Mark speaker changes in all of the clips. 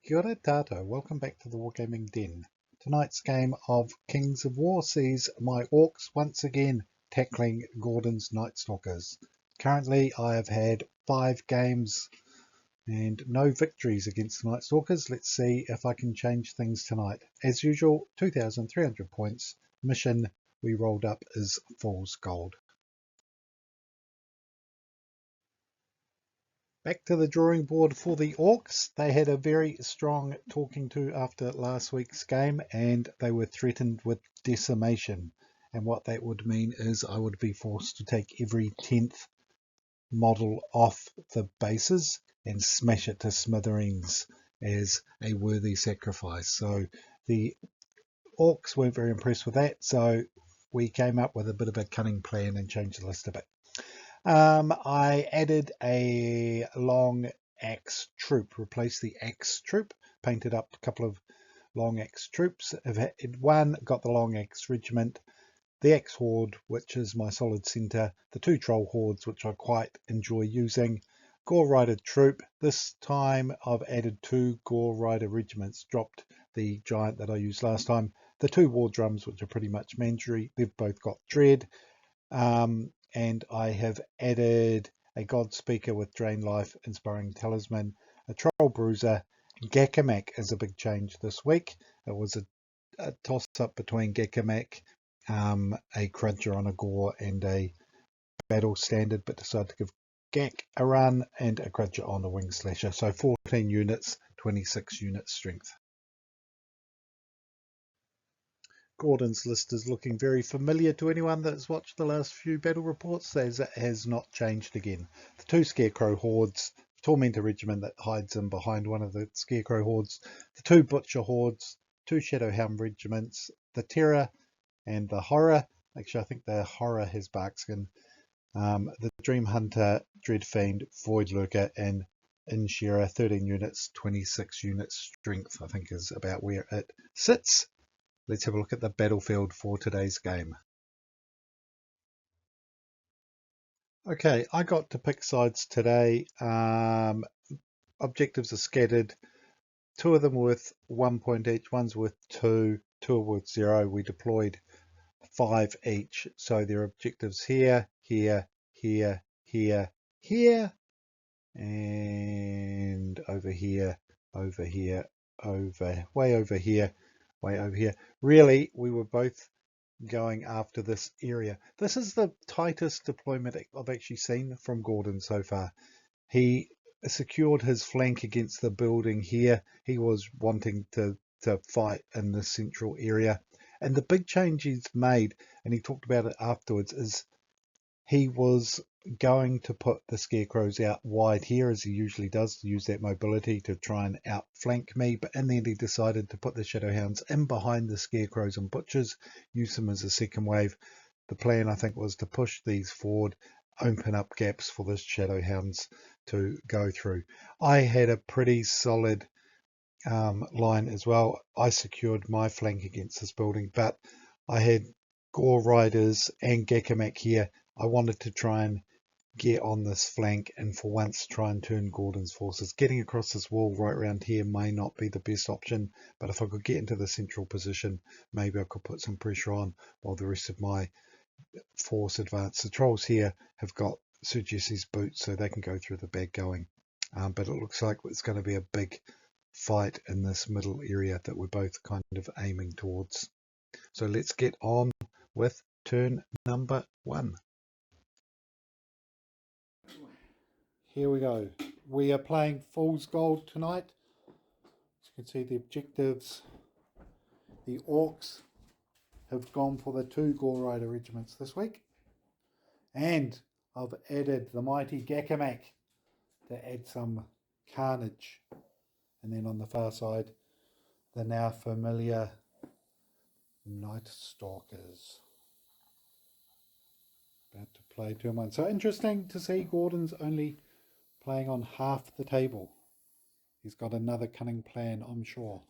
Speaker 1: Kia ora tātou, welcome back to the Wargaming Den. Tonight's game of Kings of War sees my Orcs once again tackling Gordon's Nightstalkers. Currently I have had 5 games and no victories against the Nightstalkers. Let's see if I can change things tonight. As usual, 2,300 points. Mission we rolled up is Fool's Gold. Back to the drawing board for the Orcs. They had a very strong talking to after last week's game and they were threatened with decimation. And what that would mean is I would be forced to take every 10th model off the bases and smash it to smithereens as a worthy sacrifice. So the Orcs weren't very impressed with that, so we came up with a bit of a cunning plan and changed the list a bit. I added a long axe troop, replaced the axe troop, painted up a couple of long axe troops. One got the long axe regiment, the axe horde, which is my solid centre, the 2 troll hordes, which I quite enjoy using, Gore Rider troop. This time I've added 2 Gore Rider regiments, dropped the giant that I used last time, the 2 war drums, which are pretty much mandatory. They've both got dread. And I have added a God Speaker with Drain Life, Inspiring Talisman, a Troll Bruiser. Gakamak is a big change this week. It was a toss-up between Gakamak, a Cruncher on a Gore, and a Battle Standard, but decided to give Gak a run and a Cruncher on a Wing Slasher. So 14 units, 26 units strength. Gordon's list is looking very familiar to anyone that's watched the last few battle reports, as it has not changed again. The 2 Scarecrow hordes, Tormentor regiment that hides in behind one of the Scarecrow hordes, the 2 Butcher hordes, 2 Shadowhound regiments, the Terror and the Horror. Actually, I think the Horror has Barkskin. The Dream Hunter, Dread Fiend, Void Lurker, and Inshearer. 13 units, 26 units strength, I think is about where it sits. Let's have a look at the battlefield for today's game. Okay, I got to pick sides today. Objectives are scattered. 2 of them worth 1 point each. One's worth 2. 2 are worth 0. We deployed 5 each. So there are objectives here, here, here, here, here, and over here, over here, way over here, way over here. Really, we were both going after this area. This is the tightest deployment I've actually seen from Gordon so far. He secured his flank against the building here. He was wanting to fight in the central area. And the big change he's made, and he talked about it afterwards, is he was going to put the Scarecrows out wide here, as he usually does, to use that mobility to try and outflank me, but in the end he decided to put the Shadowhounds in behind the Scarecrows and Butchers, use them as a second wave. The plan, I think, was to push these forward, open up gaps for the Shadowhounds to go through. I had a pretty solid line as well. I secured my flank against this building, but I had Gore Riders and Gakamak here. I wanted to try and get on this flank and for once try and turn Gordon's forces. Getting across this wall right around here may not be the best option, but if I could get into the central position, maybe I could put some pressure on while the rest of my force advance. The trolls here have got Sir Jesse's boots, so they can go through the bag going. But it looks like it's going to be a big fight in this middle area that we're both kind of aiming towards. So let's get on with turn number 1. Here we go. We are playing Fool's Gold tonight. As you can see, the objectives. The Orcs have gone for the 2 Gore Rider regiments this week. And I've added the mighty Gakamak to add some carnage. And then on the far side, the now familiar Nightstalkers. About to play turn 1. So interesting to see Gordon's only playing on half the table. He's got another cunning plan, I'm sure.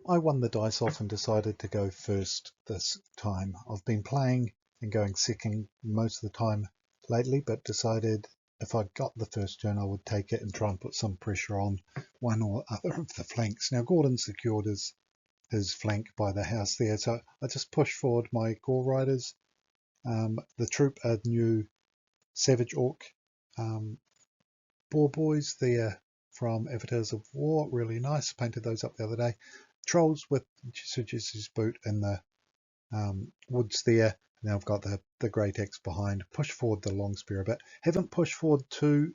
Speaker 1: I won the dice off and decided to go first this time. I've been playing and going second most of the time lately, but decided if I got the first turn, I would take it and try and put some pressure on one or other of the flanks. Now Gordon secured his flank by the house there, so I just pushed forward my Gore Riders. The troop are new Savage Orc Boar Boys there from Avatars of War, really nice. Painted those up the other day. Trolls with Jesse's boot in the woods there. Now I've got the Great Axe behind. Push forward the long spear a bit. Haven't pushed forward too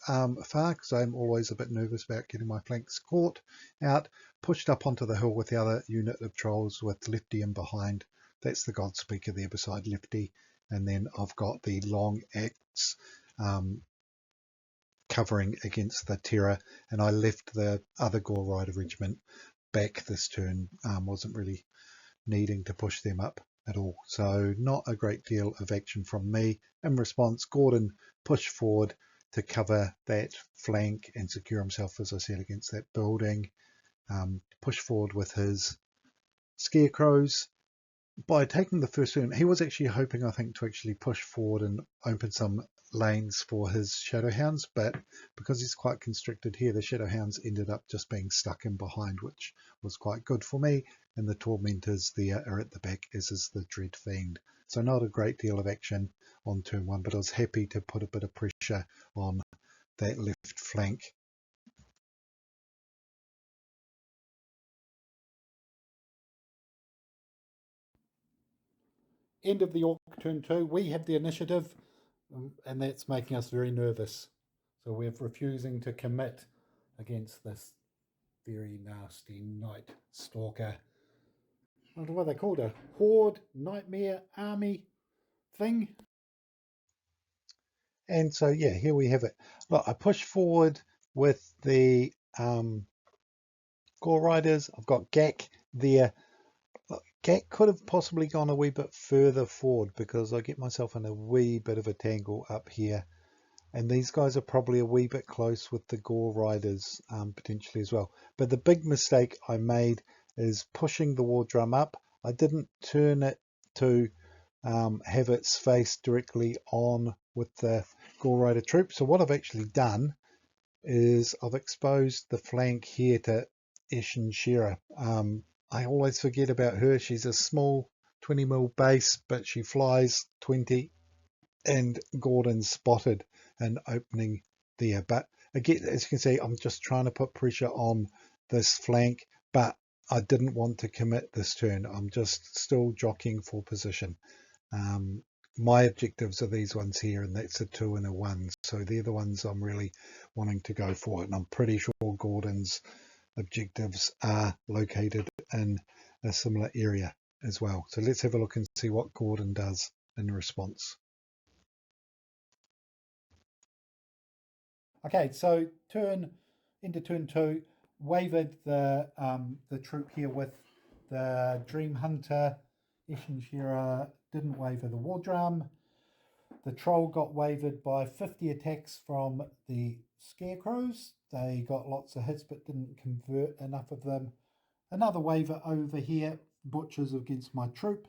Speaker 1: far because I'm always a bit nervous about getting my flanks caught out. Pushed up onto the hill with the other unit of trolls with Lefty in behind. That's the God Speaker there beside Lefty. And then I've got the long axe covering against the terror, and I left the other Gore Rider regiment back this turn. Wasn't really needing to push them up at all, so not a great deal of action from me. In response, Gordon pushed forward to cover that flank and secure himself, as I said, against that building. Push forward with his scarecrows. By taking the first turn, he was actually hoping, I think, to actually push forward and open some lanes for his Shadowhounds, but because he's quite constricted here, the Shadowhounds ended up just being stuck in behind, which was quite good for me, and the Tormentors there are at the back, as is the Dread Fiend. So not a great deal of action on turn one, but I was happy to put a bit of pressure on that left flank.
Speaker 2: End of the Orc turn 2. We have the initiative, and that's making us very nervous. So we're refusing to commit against this very nasty Night Stalker. I don't know what they called, a horde, nightmare, army thing.
Speaker 1: And so, yeah, here we have it. Look, I push forward with the Gore Riders. I've got Gak there. Look, Gak could have possibly gone a wee bit further forward because I get myself in a wee bit of a tangle up here. And these guys are probably a wee bit close with the Gore Riders potentially as well. But the big mistake I made is pushing the war drum up. I didn't turn it to have its face directly on with the Gore Rider troop. So what I've actually done is I've exposed the flank here to Eshin Shira. I always forget about her. She's a small 20mm base, but she flies 20, and Gordon spotted an opening there. But again, as you can see, I'm just trying to put pressure on this flank, but I didn't want to commit this turn. I'm just still jockeying for position. My objectives are these ones here, and that's a 2 and a 1. So they're the ones I'm really wanting to go for. And I'm pretty sure Gordon's objectives are located in a similar area as well. So let's have a look and see what Gordon does in response.
Speaker 2: Okay, so into turn 2, wavered the troop here with the Dream Hunter. Eshin Shira didn't waver the war drum. The troll got wavered by 50 attacks from the scarecrows. They got lots of hits but didn't convert enough of them. Another waver over here, butchers against my troop.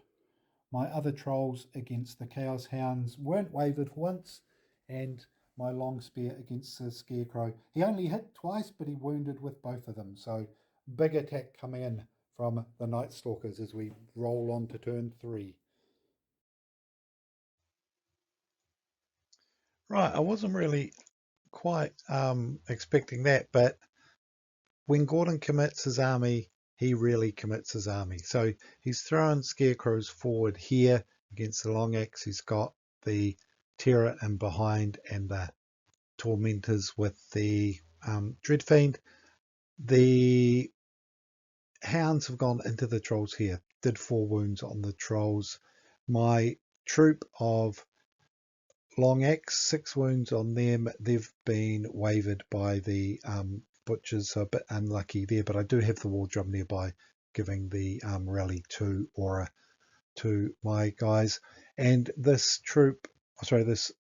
Speaker 2: My other trolls against the Chaos Hounds weren't wavered once, and my long spear against the Scarecrow. He only hit twice, but he wounded with both of them. So big attack coming in from the Nightstalkers as we roll on to turn 3.
Speaker 1: Right, I wasn't really quite expecting that, but when Gordon commits his army, he really commits his army. So he's throwing scarecrows forward here against the long axe. He's got the terror in behind and the tormentors with the dread fiend. The hounds have gone into the trolls here. Did 4 wounds on the trolls. My troop of long axe, 6 wounds on them. They've been wavered by the butchers, so a bit unlucky there, but I do have the war drum nearby, giving the rally 2 aura to my guys. And this troop, sorry, this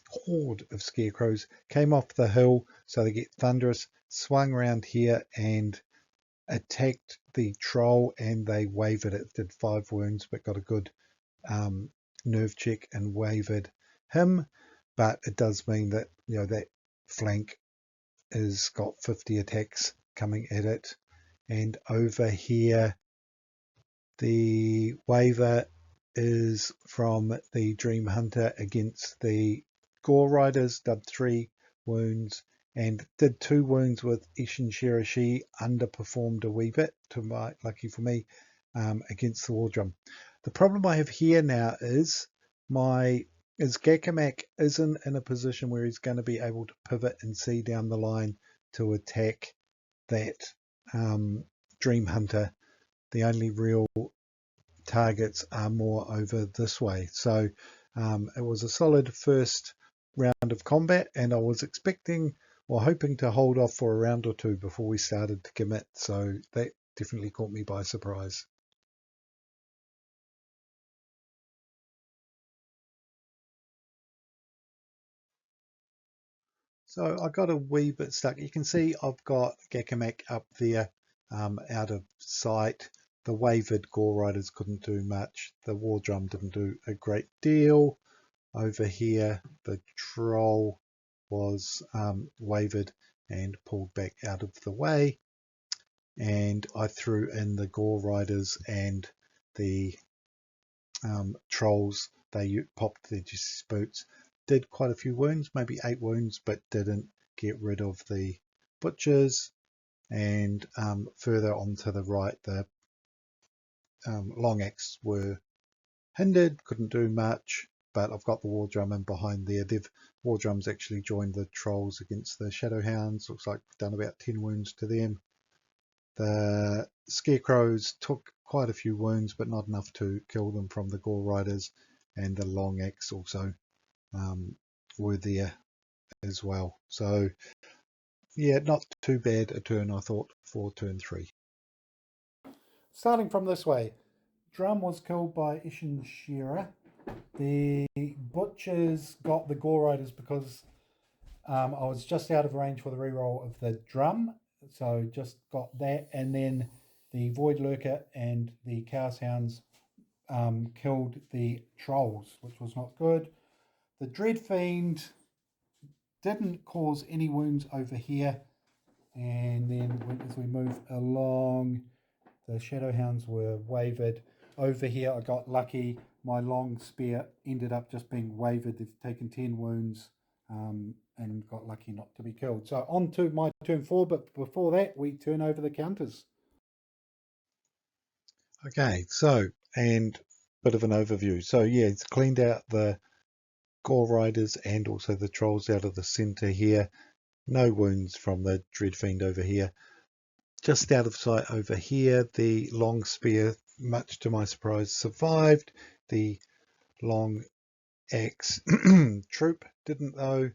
Speaker 1: horde of scarecrows came off the hill, so they get thunderous, swung around here and attacked the troll, and they wavered it. Did 5 wounds, but got a good nerve check and wavered him. but it does mean that that flank is got 50 attacks coming at it. And over here, the waiver is from the Dream Hunter against the Gore Riders, did 3 wounds and did 2 wounds with Ishin Shira. She underperformed a wee bit, lucky for me, against the War Drum. The problem I have here now is Gakamak isn't in a position where he's going to be able to pivot and see down the line to attack that Dream Hunter. The only real targets are more over this way. So it was a solid first round of combat, and I was expecting or hoping to hold off for a round or two before we started to commit. So that definitely caught me by surprise. So I got a wee bit stuck. You can see I've got Gakamak up there out of sight. The wavered Gore Riders couldn't do much. The War Drum didn't do a great deal. Over here, the Troll was wavered and pulled back out of the way. And I threw in the Gore Riders and the Trolls. They popped their boots. Did quite a few wounds, maybe 8 wounds, but didn't get rid of the Butchers. And further on to the right, the Long Axe were hindered, couldn't do much, but I've got the War Drum in behind there. War Drums actually joined the Trolls against the Shadowhounds. Looks like we've done about 10 wounds to them. The Scarecrows took quite a few wounds, but not enough to kill them from the Gore Riders, and the Long Axe also were there as well. So yeah, not too bad a turn, I thought, for turn 3.
Speaker 2: Starting from this way, Drum was killed by Ishin Shira. The Butchers got the Gore Riders because I was just out of range for the reroll of the Drum, so just got that. And then the Void Lurker and the Chaos Hounds killed the Trolls, which was not good. The Dread Fiend didn't cause any wounds over here. And then as we move along, the Shadowhounds were wavered. Over here, I got lucky. My long spear ended up just being wavered. They've taken 10 wounds and got lucky not to be killed. So on to my turn 4, but before that, we turn over the counters.
Speaker 1: Okay, so, and bit of an overview. So yeah, it's cleaned out the Gore Riders and also the Trolls out of the center here. No wounds from the Dread Fiend over here. Just out of sight over here, the long spear, much to my surprise, survived. The long axe troop didn't though,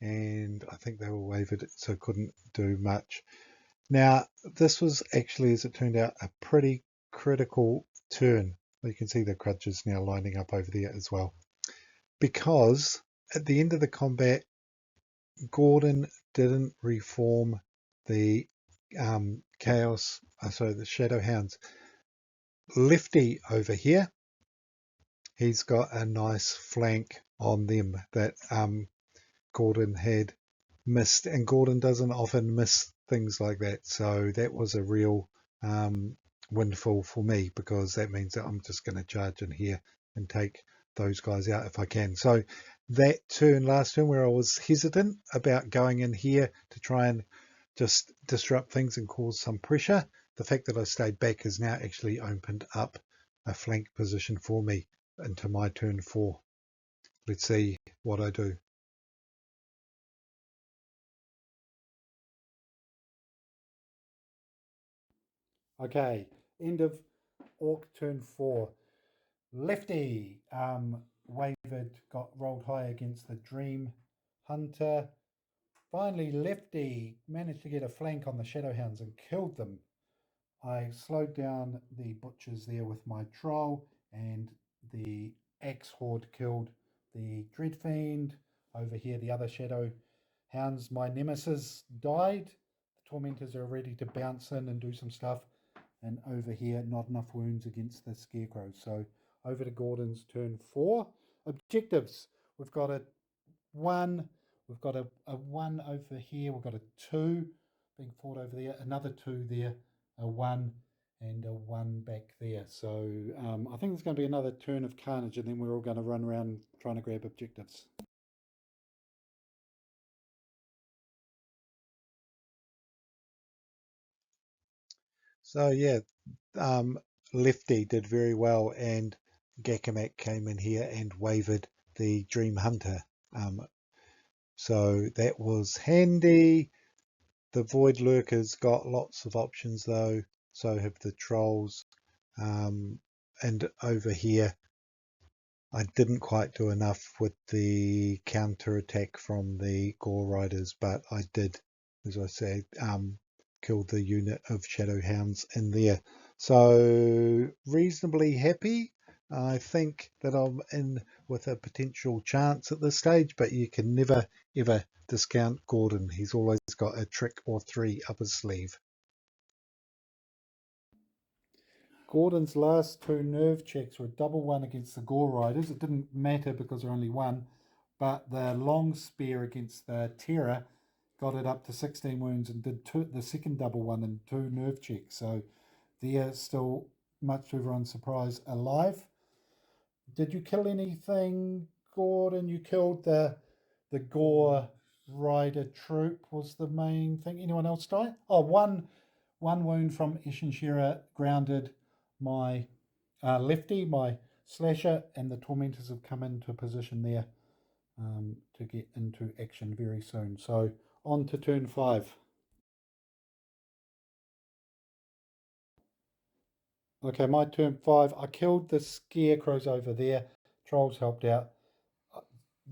Speaker 1: and I think they were wavered, so couldn't do much. Now, this was actually, as it turned out, a pretty critical turn. You can see the crutches now lining up over there as well. Because at the end of the combat, Gordon didn't reform the the Shadowhounds. Lefty over here, he's got a nice flank on them that Gordon had missed, and Gordon doesn't often miss things like that. So that was a real windfall for me, because that means that I'm just going to charge in here and take those guys out if I can. So that turn, last turn, where I was hesitant about going in here to try and just disrupt things and cause some pressure, the fact that I stayed back has now actually opened up a flank position for me into my turn 4. Let's see what I do.
Speaker 2: Okay, end of Orc turn 4. Lefty wavered, got rolled high against the Dream Hunter. Finally, Lefty managed to get a flank on the Shadowhounds and killed them. I slowed down the Butchers there with my Troll, and the Axe Horde killed the Dread Fiend. Over here, the other Shadowhounds, my Nemesis, died. The Tormentors are ready to bounce in and do some stuff. And over here, not enough wounds against the Scarecrow. So over to Gordon's turn 4. Objectives. We've got a 1. We've got a 1 over here. We've got a 2 being fought over there. Another 2 there. A 1 and a 1 back there. So I think there's going to be another turn of carnage, and then we're all going to run around trying to grab objectives.
Speaker 1: So yeah, Lefty did very well, and Gakamak came in here and wavered the Dream Hunter. So that was handy. The Void Lurkers got lots of options though, so have the Trolls. And over here, I didn't quite do enough with the counter attack from the Gore Riders, but I did, as I said, kill the unit of Shadowhounds in there. So reasonably happy. I think that I'm in with a potential chance at this stage, but you can never ever discount Gordon. He's always got a trick or 3 up his sleeve.
Speaker 2: Gordon's last 2 nerve checks were a double 1 against the Gore Riders. It didn't matter because they're only 1, but the long spear against the Terror got it up to 16 wounds and did the second double 1 and 2 nerve checks. So they're still, much to everyone's surprise, alive. Did you kill anything, Gordon? You killed the Gore Rider troop was the main thing. Anyone else die? Oh, one wound from Ishinshira grounded my lefty, my slasher, and the tormentors have come into position there to get into action very soon. So on to turn 5. Okay, my turn 5. I killed the scarecrows over there. Trolls helped out.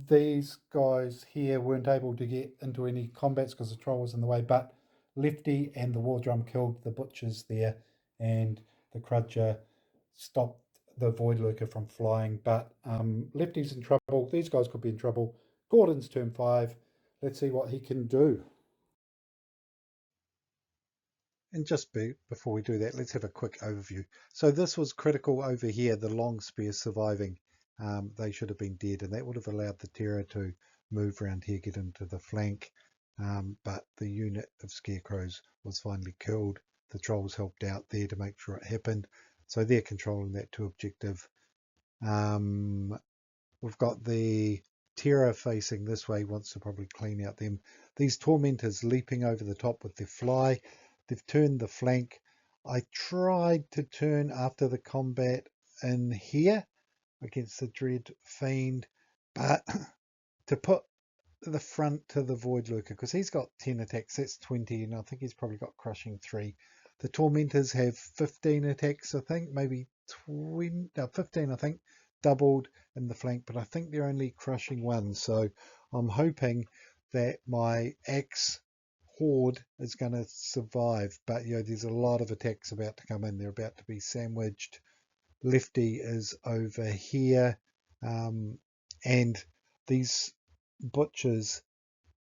Speaker 2: These guys here weren't able to get into any combats because the troll was in the way, but Lefty and the war drum killed the butchers there, and the Crudger stopped the Void Lurker from flying. But Lefty's in trouble. These guys could be in trouble. Gordon's turn 5. Let's see what he can do.
Speaker 1: And just before we do that, let's have a quick overview. So this was critical over here, the long spear surviving. They should have been dead, and that would have allowed the Terror to move around here, get into the flank. But the unit of Scarecrows was finally killed. The Trolls helped out there to make sure it happened. So they're controlling that 2 objective. We've got the Terror facing this way, wants to probably clean out them. These Tormentors leaping over the top with their fly. They've turned the flank. I tried to turn after the combat in here against the Dread Fiend, but to put the front to the Void Lurker, because he's got 10 attacks, that's 20, and I think he's probably got crushing 3. The Tormentors have 15 attacks, I think, maybe 20, no, 15, I think, doubled in the flank, but I think they're only crushing 1. So I'm hoping that my axe horde is going to survive, but there's a lot of attacks about to come in. They're about to be sandwiched. Lefty is over here, and these butchers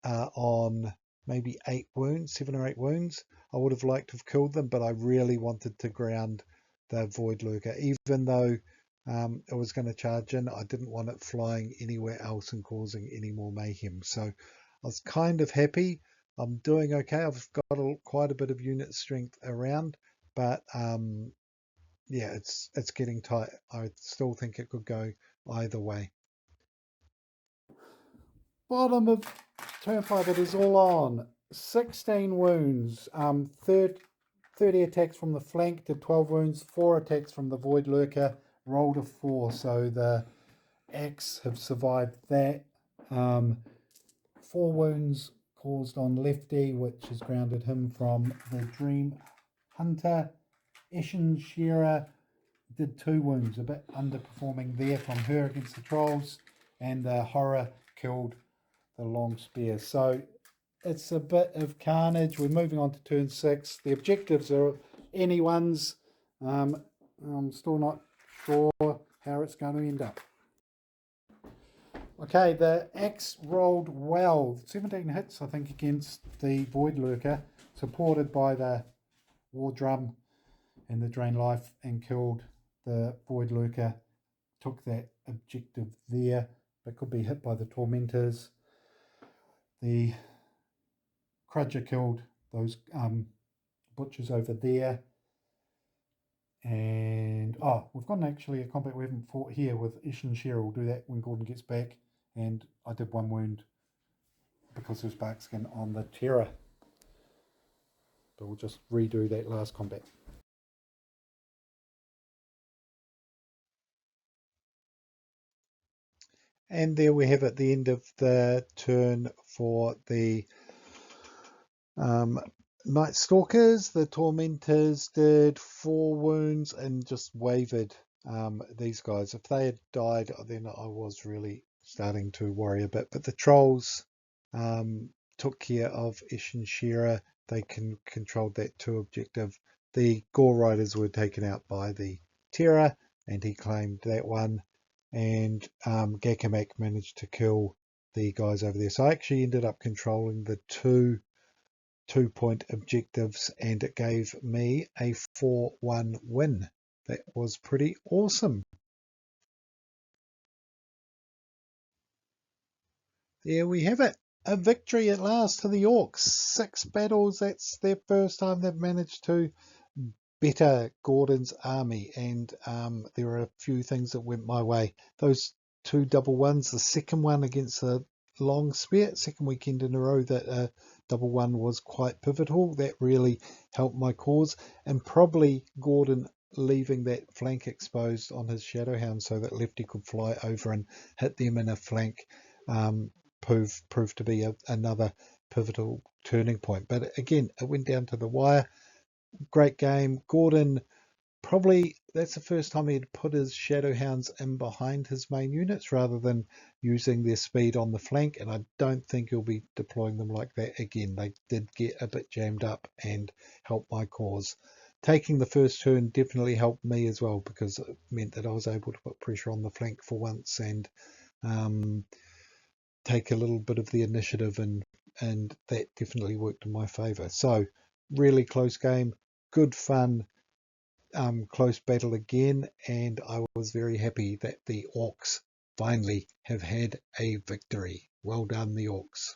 Speaker 1: are on maybe 8 wounds, 7 or 8 wounds. I would have liked to have killed them, but I really wanted to ground the Void Lurker, even though it was going to charge in. I didn't want it flying anywhere else and causing any more mayhem. So I was kind of happy. I'm doing okay. I've got quite a bit of unit strength around, but yeah, it's getting tight. I still think it could go either way.
Speaker 2: Bottom of turn 5, it is all on. 16 wounds, 30 attacks from the flank, did 12 wounds, 4 attacks from the Void Lurker, rolled a 4. So the axe have survived that. 4 wounds caused on Lefty, which has grounded him from the Dream Hunter. Ishin Shearer did 2 wounds, a bit underperforming there from her against the Trolls, and the Horror killed the long spear. So it's a bit of carnage. We're moving on to turn 6. The objectives are anyone's. I'm still not sure how it's going to end up. Okay, the axe rolled well. 17 hits, I think, against the Void Lurker, supported by the War Drum and the Drain Life, and killed the Void Lurker. Took that objective there. but could be hit by the tormentors. The Crudger killed those butchers over there. And we've got actually a combat we haven't fought here with Ish and Cheryl. We'll do that when Gordon gets back. And I did 1 wound because there's bark skin on the Terror. But we'll just redo that last combat.
Speaker 1: And there we have it, the end of the turn for the Nightstalkers. The Tormentors did 4 wounds and just wavered these guys. If they had died, then I was really starting to worry a bit. But the Trolls took care of Ish and Shira. They controlled that 2 objective. The Gore Riders were taken out by the Terror, and he claimed that one. And Gakamak managed to kill the guys over there. So I actually ended up controlling the 2-point objectives, and it gave me a 4-1 win. That was pretty awesome. There we have it. A victory at last to the Orcs. 6 battles. That's their first time they've managed to better Gordon's army, and there were a few things that went my way. Those 2 double ones, the second one against the long spear, second weekend in a row that double one was quite pivotal. That really helped my cause, and probably Gordon leaving that flank exposed on his Shadowhound so that Lefty could fly over and hit them in a flank proved to be another pivotal turning point. But again, it went down to the wire. Great game. Gordon, probably that's the first time he'd put his Shadowhounds in behind his main units rather than using their speed on the flank, and I don't think he'll be deploying them like that again. They did get a bit jammed up and help my cause. Taking the first turn definitely helped me as well, because it meant that I was able to put pressure on the flank for once and take a little bit of the initiative, and that definitely worked in my favor. So really close game, good fun, close battle again, and I was very happy that the Orcs finally have had a victory. Well done, the Orcs.